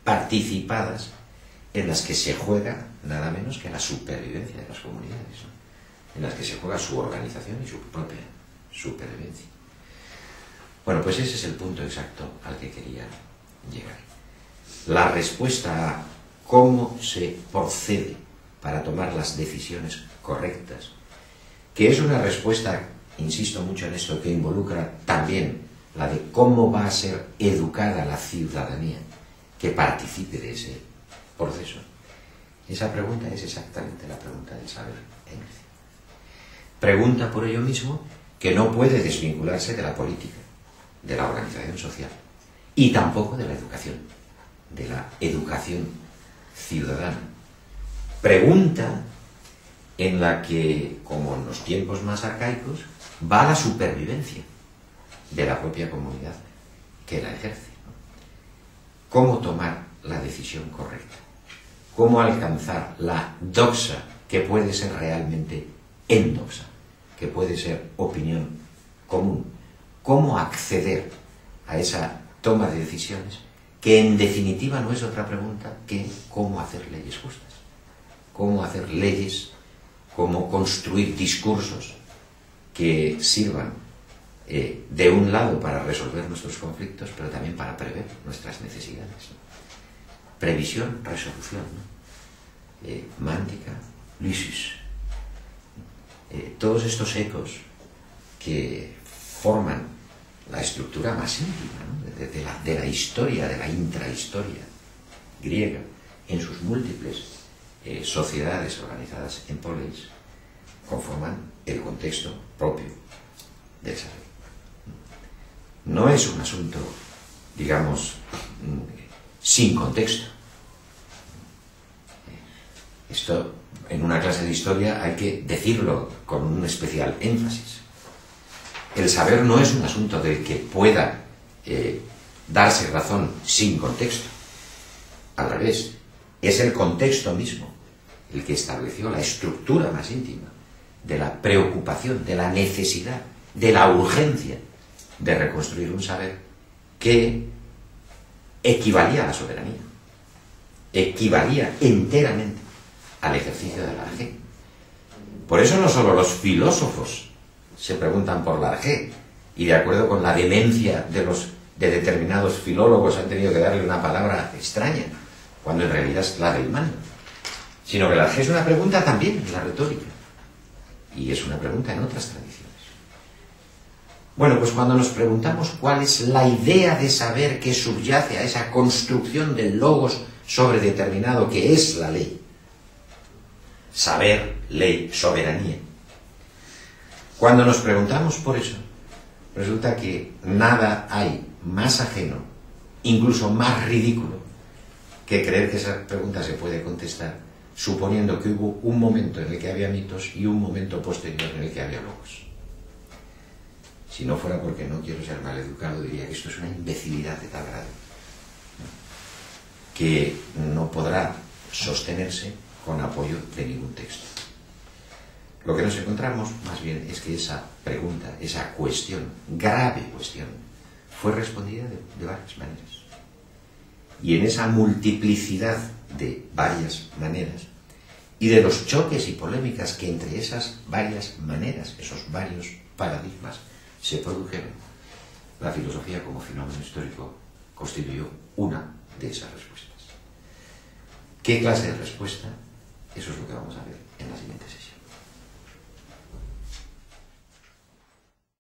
participadas en las que se juega nada menos que la supervivencia de las comunidades, ¿no? En las que se juega su organización y su propia supervivencia. Bueno, pues ese es el punto exacto al que quería llegar. La respuesta a cómo se procede para tomar las decisiones correctas, que es una respuesta, insisto mucho en esto, que involucra también la de cómo va a ser educada la ciudadanía que participe de ese proceso. Esa pregunta es exactamente la pregunta del saber en Grecia. Pregunta por ello mismo que no puede desvincularse de la política, de la organización social y tampoco de la educación ciudadana. Pregunta en la que, como en los tiempos más arcaicos, va la supervivencia de la propia comunidad que la ejerce, ¿no? ¿Cómo tomar la decisión correcta? ¿Cómo alcanzar la doxa que puede ser realmente endoxa, que puede ser opinión común? ¿Cómo acceder a esa toma de decisiones que en definitiva no es otra pregunta que cómo hacer leyes justas? Cómo hacer leyes, cómo construir discursos que sirvan de un lado para resolver nuestros conflictos, pero también para prever nuestras necesidades, ¿no? Previsión, resolución, ¿no? Mántica, lysis. Todos estos ecos que forman la estructura más íntima, ¿no? de la historia, de la intrahistoria griega, en sus múltiples sociedades organizadas en polis, conforman el contexto propio del saber. No es un asunto, digamos, sin contexto. Esto, en una clase de historia, hay que decirlo con un especial énfasis. El saber no es un asunto del que pueda darse razón sin contexto. Al revés, es el contexto mismo el que estableció la estructura más íntima de la preocupación, de la necesidad, de la urgencia de reconstruir un saber que equivalía a la soberanía, equivalía enteramente al ejercicio de la arjé. Por eso no solo los filósofos se preguntan por la arjé, y de acuerdo con la demencia de determinados filólogos han tenido que darle una palabra extraña, cuando en realidad es la del mando, sino que la arjé es una pregunta también en la retórica, y es una pregunta en otras tradiciones. Bueno, pues cuando nos preguntamos cuál es la idea de saber que subyace a esa construcción del logos sobredeterminado que es la ley, saber, ley, soberanía. Cuando nos preguntamos por eso, resulta que nada hay más ajeno, incluso más ridículo, que creer que esa pregunta se puede contestar suponiendo que hubo un momento en el que había mitos y un momento posterior en el que había logos. Si no fuera porque no quiero ser maleducado, diría que esto es una imbecilidad de tal grado que no podrá sostenerse con apoyo de ningún texto. Lo que nos encontramos, más bien, es que esa pregunta, esa cuestión, grave cuestión, fue respondida de varias maneras. Y en esa multiplicidad de varias maneras, y de los choques y polémicas que entre esas varias maneras, esos varios paradigmas, se produjeron, la filosofía como fenómeno histórico constituyó una de esas respuestas. ¿Qué clase de respuesta? Eso es lo que vamos a ver